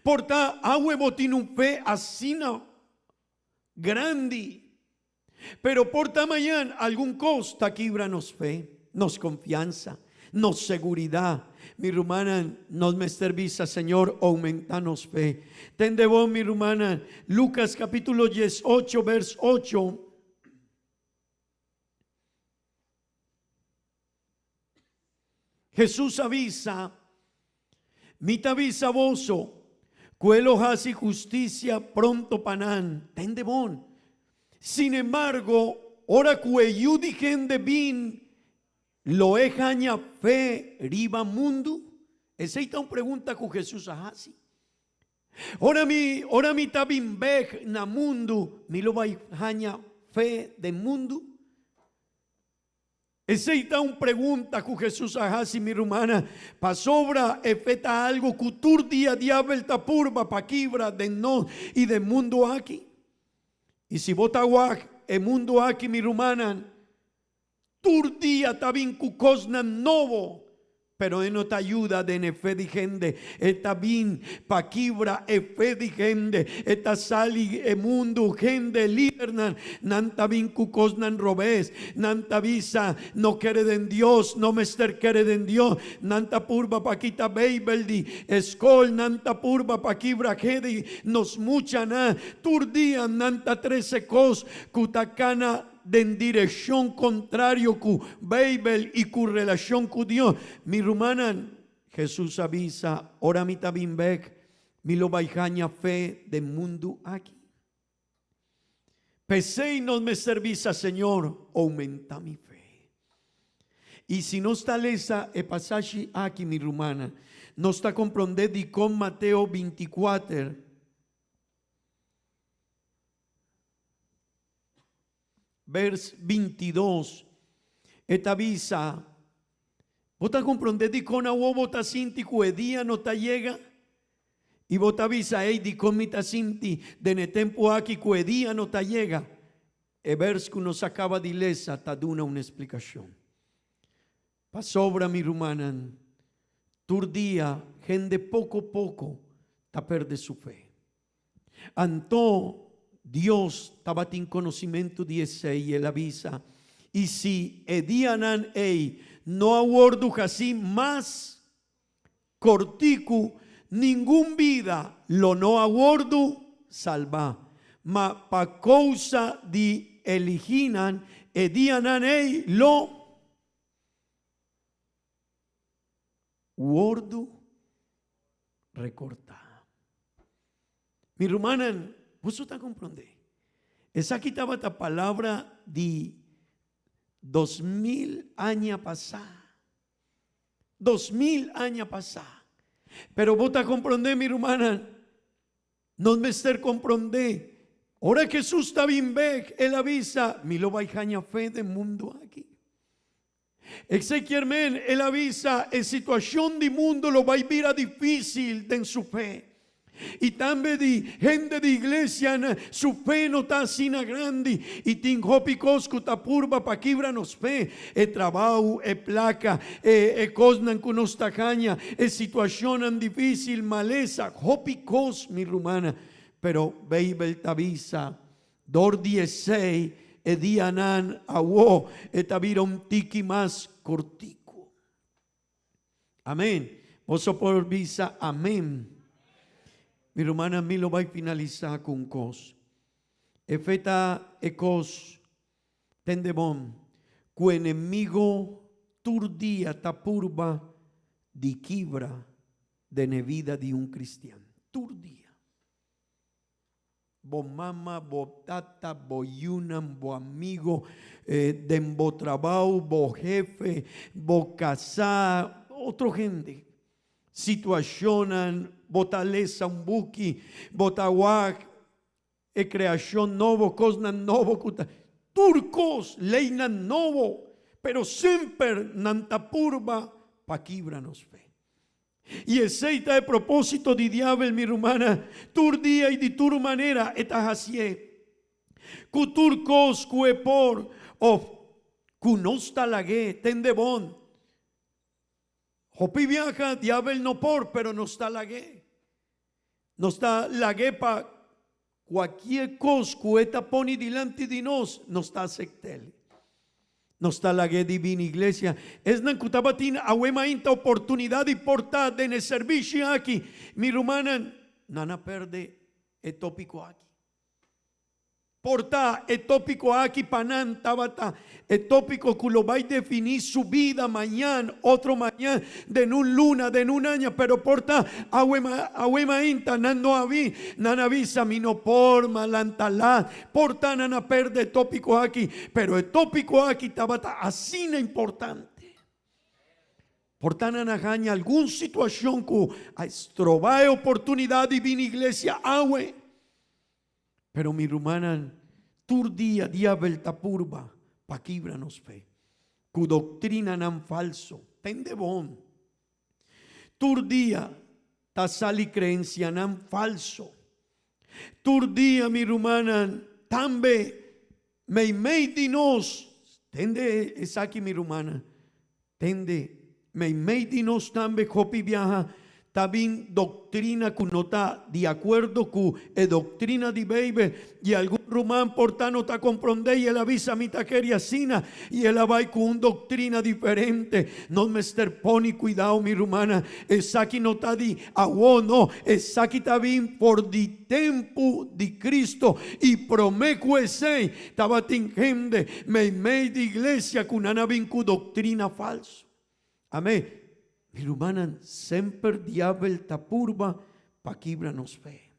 Porta agua tiene un fe asina grande, pero porta mañana algún costa quibra nos fe, nos confianza, nos seguridad. Mi hermana, nos me servisa, Señor, aumentanos fe. Tende vos, mi hermana, Lucas capítulo 18, vers 8. Jesús avisa, mita avisa voso. Cuelo hasi justicia pronto panan, tende bon. Sin embargo, ora cueyudi gente bin, lo ejaña fe riba mundo. Esa es una pregunta que Jesús hasi. Ora mi tabin bej na mundo, mi lo va ejaña fe de mundo. Esa es una pregunta que Jesús hasi, mi hermana. Pa sobra efeta algo cultur día diabel tapurba pa quibra de no y de mundo aquí. Y si vota guaj el mundo aquí, mi hermana, tur día tabin cucosnan novo. Pero no te ayuda de nefe di gente, esta bin pa quibra efe di gente, esta sali e mundo gente libernan, nanta bin cucosnan robes, nanta visa no quiere en Dios, no mester quiere en Dios, nanta purba pa quita beibeldi, escol nanta purba pa quibra jedi, nos muchana, tur día nanta 13 cos, cutacana, de en dirección contrario cu Bible y cu relación con Dios. Mi hermana, Jesús avisa, ora mi tabimbek, mi lo baijaña fe de mundo aquí. Pesé y no me servisa, Señor, aumenta mi fe. Y si no está lesa el pasaje aquí, mi hermana, no está comprendendo con Mateo 24. Vers 22, esta visa, vota comprende di con agua vota sinti cuedía no ta llega y vota visa ei di con mita sinti de ne tempo aquí cuedía no ta llega. E vers que nos acaba di lesa ta duna una explicación. Pa sobra mi rumana, tur día gente poco ta perde su fe. Antó Dios estaba en conocimiento de ese y él avisa. Y si edianan no aguardo así más cortico, ningún vida lo no aguardo salva. Ma pa causa di eliginan edianan lo guardo recorta. Mi hermana, vos te comprende. Esa aquí estaba esta palabra de 2000 años pasada. 2000 años pasada. Pero vos te comprende, mi hermana. No me estar comprende. Ahora que Jesús está bien ve, él avisa, mi lo va a fe del mundo aquí. Exequiarmen, él avisa, en situación de mundo lo va a vivir a difícil en su fe. Y también de gente de iglesia, su fe no está así grande. Y tingo picosco ta purba pa quibra nos fe. Trabajo, placa, cosnan con nos tacaña, situación difícil, maleza, hopicos, mi rumana. Pero Beibel tavisa, dor 16, dianan awo, etavira un tiki más cortico. Amén. Vos por visa, amén. Mi hermana, mi lo va a finalizar con cos. Efeta ecos tendebon, cu enemigo turdía tapurba di quibra de nevida de un cristiano. Turdía. Bo mama, bo tata, bo yunan, bo amigo, dembo trabajo, bo jefe, bo casá, otro gente. Situacionan, botaleza un buki, botawak, creación novo, cosnan novo, turcos, leinan novo, pero siempre nantapurba, paquibranos fe. Y aceita de propósito de diablo, mi hermana, tur día y de tur manera, etas así. Cuturcos, cuepor, of, cunosta lague, tendebón. Hopi viaja, diablo no por, pero no está la gué. No está la gué para cualquier cosa que está poni delante de nos, no está sectel. No está la gué divina iglesia. Es na cutabatina ahuema inta oportunidad y portar en el servicio aquí. Mi hermana, nana perde el tópico aquí. Porta el tópico aquí panan tabata, el tópico que lo va a definir su vida mañana, otro mañana, de un luna, de un año, pero porta ahuema inta, no avi, nana visa, mino por malantala, porta nana perde el tópico aquí, pero el tópico aquí tabata así no importante. Porta nana gaña alguna situación que estroba oportunidad divina iglesia, ahue. Pero mi hermana, turdía diabel tapurba, pa quibra nos fe. Cu doctrina nan falso, tendebón. Turdía, ta sali creencia nan falso. Turdía, mi hermana, tambe, me di nos. Tende, es aquí mi hermana. Tende, me di nos tambe, copi viaja. También doctrina que no está de acuerdo con doctrina de baby y algún román portano está comprende y él avisa mi taqueria sina y él va con una doctrina diferente. No me poni cuidado mi rumana, es aquí no está de agua, no, es aquí está bien por di tempo de Cristo y promeco ese estaba tingende me de iglesia con una con doctrina falsa. Amén. Mi hermana, sempre diabel tapurba, pa quibra nos fe.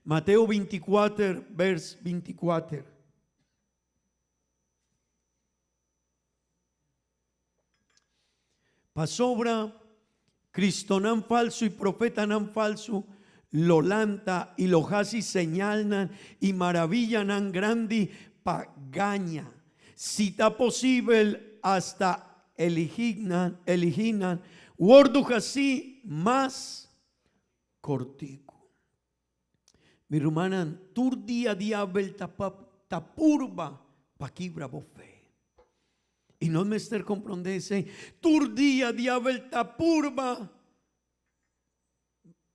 Mateo 24, vers 24. Pa sobra, cristonan falso y profetanan falso, lo lanta y lo hasi señalan y maravillanan grandi pa gaña. Si está posible hasta eliginan, wordo así más cortico. Mi hermana, tur día diabel tapurba pa quibra fe. Y no me estar comprendese, tur día diabel tapurba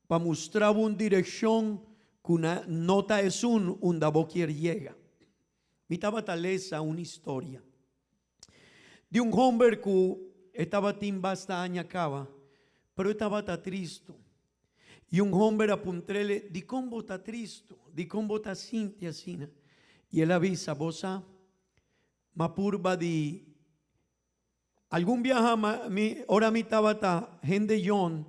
pa mostrar una dirección kuna nota es un boquier llega. Mi estaba talesa una historia de un hombre que estaba timbasta añacaba, pero estaba triste. Y un hombre apuntrele, di cómo está triste, di cómo está Cintia Sina. Y él avisa, bosa, mapurba di algún viaja, ahora mi tabata, gente John,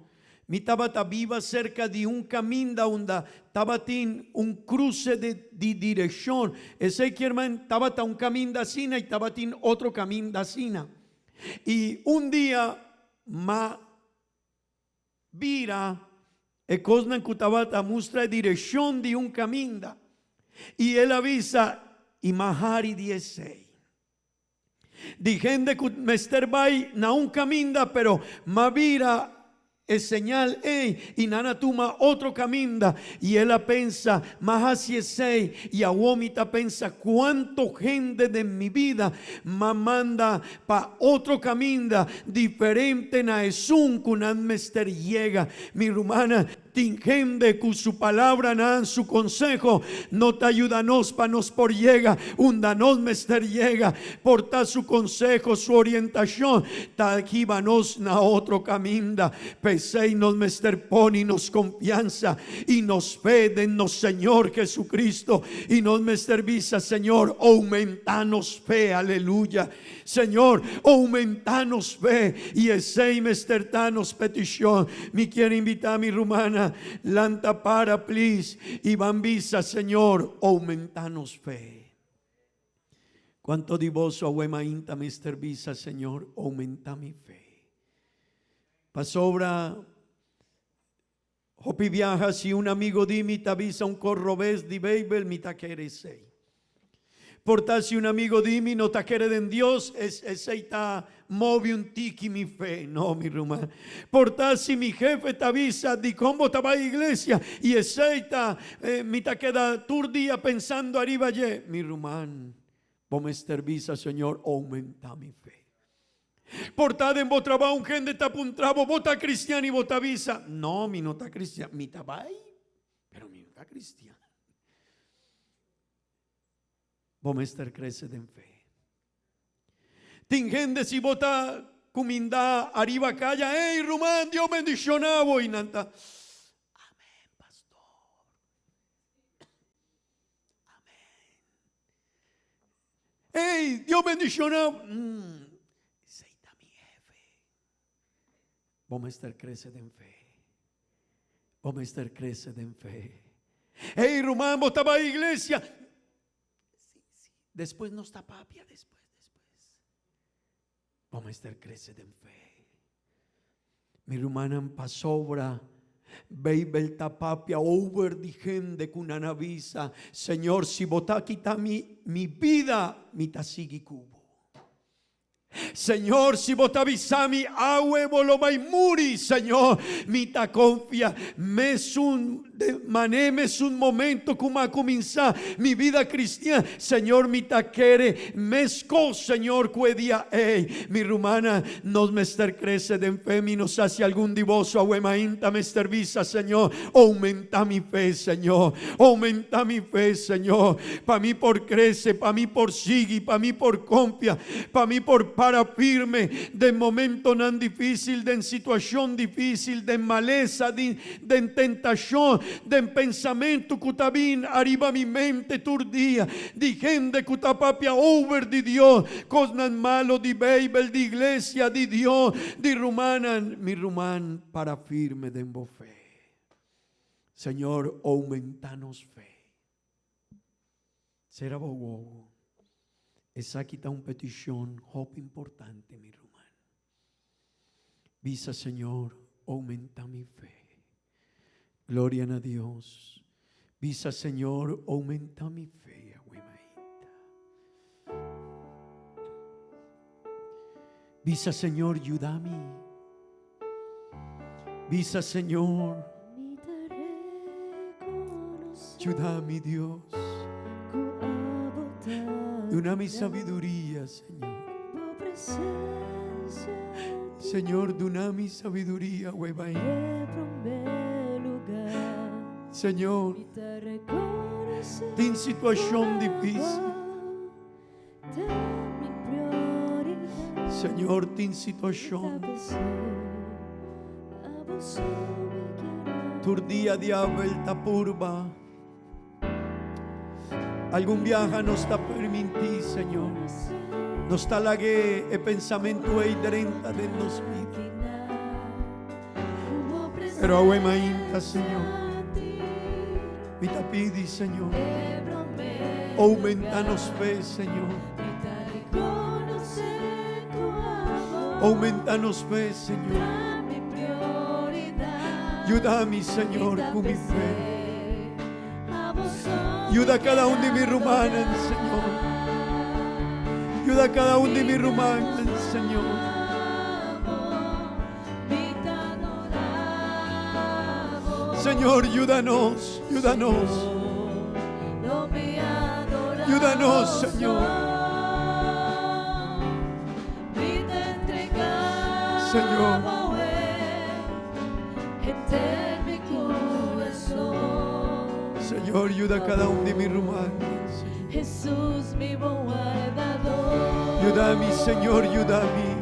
mi tabata viva cerca de un camino donde tabatín un cruce de dirección. Ese que hermano tabata un camino de Sina y tabatín otro camino de Sina. Y un día, ma vira, e cosnan kutabata muestra dirección de un camino. Y él avisa, y mahari 16. Di gente que mester vai na un camino, pero ma vira es señal, y nana tuma otro camino. Y él pensa, más hacia sei, y Awomita pensa, cuánto gente de mi vida ma manda pa otro camino diferente na esun kunan mester llega. Mi rumana, tingende con su palabra nan su consejo no te ayudanos pa nos por llega undanos mester llega porta su consejo su orientación ta aquí vanos na otro camino pesei nos mester poni nos confianza y nos fe en nos Señor Jesucristo y nos mester visa Señor aumentanos fe aleluya Señor aumentanos fe y ese mestertanos petición me quiere invitar a mi rumana lanta para please y bambisa Señor aumentanos fe. Cuánto divoso aguema inta mister visa Señor aumenta mi fe. Pasobra hopi viaja si un amigo di mi tavisa un corrobés di Bible mi taqueresei. Portar si un amigo di mi no taquere en Dios es ta movi un tiki mi fe, no mi rumán. Portar si mi jefe te avisa di cómo estaba a iglesia y esa mi ta queda turdía pensando arriba ye, mi rumán. Vos me servisa Señor aumenta mi fe. Portar en vos trabajo un gente te apuntrabo, vos ta cristiano y vos te avisa. No, mi no está cristiano, mi tabai, pero mi no está cristiano. Vos mester crece en fe. Tingende si vota cuminda arriba calla, hey Rumán, Dios bendicionado y nanta. Amén, pastor. Amén. Hey, Dios bendicionado. Ese está mi jefe. Vos mester crece en fe. Vos mester crece en fe. Hey Rumán, vos estaba en iglesia. Después no está papia, después. Vamos a estar creciendo en fe. Mi hermana pasobra, Beibel tapapia, over digende kunanavisa. Señor, si vota quita mi vida, mi tasigi cubo. Señor, si vos te avisami, agüe volomai muri, Señor, mi ta confia, mes un momento como a comenzar mi vida cristiana, Señor, mi ta quere, mesco, Señor, cuedia, mi rumana, nos mester crece de fe, mi nos hace algún divoso, agüemainta mester visa, Señor, aumenta mi fe, Señor, aumenta mi fe, Señor, pa' mí por crece, pa' mí por sigue, pa' mí por confia, pa' mí por para firme de momento tan difícil, de situación difícil, de maleza, de tentación, de pensamiento que también arriba mi mente turdía, de gente que tapapia over de Dios, cosas malo de Bible, de iglesia, de Dios, de rumana, mi rumán para firme de fe. Señor, aumentanos fe. Será bogo. Esa aquí está una petición hope importante, mi hermano. Visa, Señor, aumenta mi fe. Gloria a Dios. Visa, Señor, aumenta mi fe. Visa, Señor, ayúdame. Visa, Señor, ayúdame, Dios. Una mi sabiduría, Señor. Señor, duna mi sabiduría, huevaí. Senyor, din sitwasyon difícil. Senyor, din sitwasyon. Turdia diabel tapurba. Algún viaje nos está permitir, Señor. Nos talague e pensamento e inerente de nos vida. Pero agua mainta, Señor. Vita pidi, Señor. Aumentanos fe, Señor. Aumentanos fe, Señor. Ayúdame, Señor, con mi fe. Ayuda a cada uno de mis rumanas, Señor. Ayuda a cada uno de mis rumanas, Señor. Señor, ayúdanos, ayúdanos. Ayúdanos, Señor. Señor. Señor, ayuda a cada uno de mis rumanos. Jesús, mi buen guardador. Ayuda a mi Señor, ayuda a mí.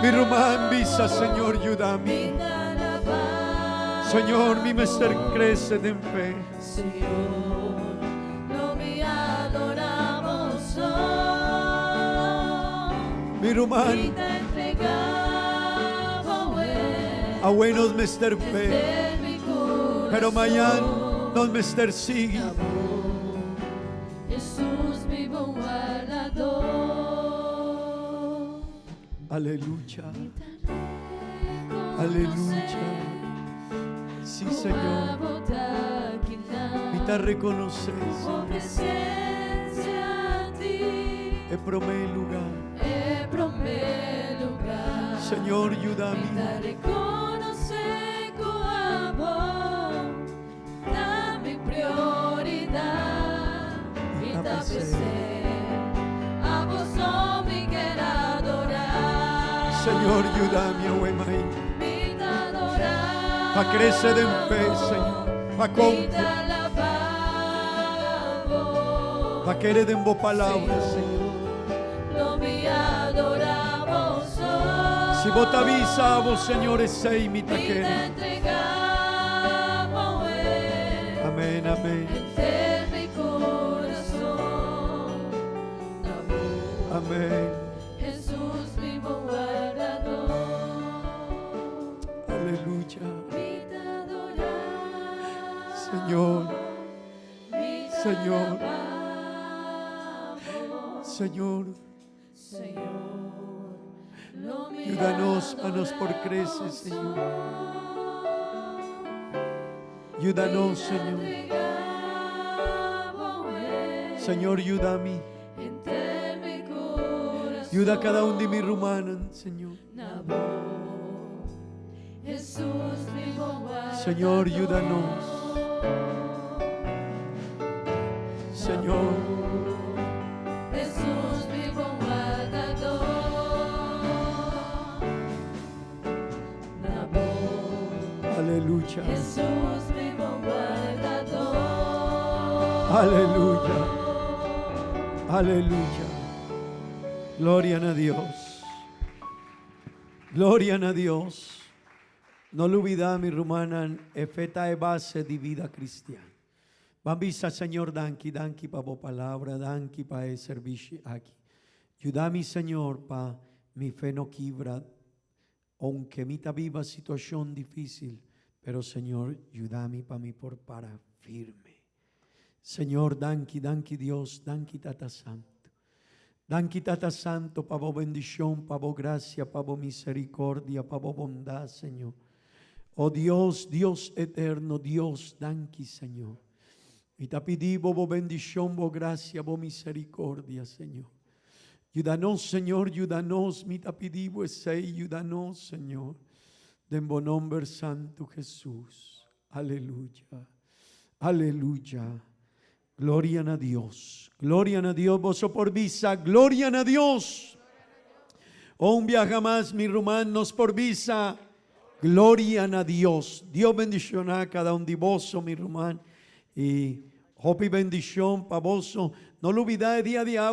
Mi rumán visa, Señor, ayuda a mí. Señor, mi ser crece en fe. Señor, lo mi adoramos. Mi rumán a buenos mester fe. Pero mañana nos mester sigue. Jesús, mi buen guardador. Aleluya. Aleluya. Sí, Señor. Y te reconoces. En primer lugar. Señor, ayuda a mí. Señor, ayuda a mi abuela. Pa' crecer en fe, Señor. Pa' confiar. Pa' querer en vos palabras, Señor. Si vos te avisamos, Señor, ese imita que. Amén, amén. Amén. Jesús, mi buen guardador. Aleluya. Señor. Señor. Señor. Ayúdanos, manos por creces, Señor. Ayúdanos, Señor. Señor, ayuda a mí. Ayuda a cada uno de mis rumanas, Señor. Señor, ayúdanos. Señor. Jesús, mi buen guardador. Aleluya. Jesús, mi buen guardador. Aleluya. Aleluya. Gloria a Dios. Gloria a Dios. No lo olvida mi rumana, efeta e base de vida cristiana. Bambisa, Señor, danki pa bo palabra, danki pa e servicio aquí. Ayúdame, Señor, pa mi fe no quibra, aunque mi viva situación difícil, pero Señor, ayúdame pa mi por para firme. Señor, danki Dios, danki Tata Santo. Danki Tata Santo, pa bo bendición, pa bo gracia, pa bo misericordia, pa bo bondad, Señor. Oh Dios, Dios eterno, Dios, danki, Señor. Y te pedí, bo bendición, bo gracia, bo misericordia, Señor. Ayúdanos, Señor, ayúdanos, mi te pedí, bo sei, ayúdanos, Señor. Den bo nombre santo Jesús. Aleluya. Aleluya. Gloria a Dios. Gloria a Dios. Vos por visa. Gloria a Dios. Oh, un viaje más, mis rumanos por visa. Gloria a Dios. Dios bendicionar a cada un de vos, mi hermano. Y hope y bendición para vos. No lo olvides día a día.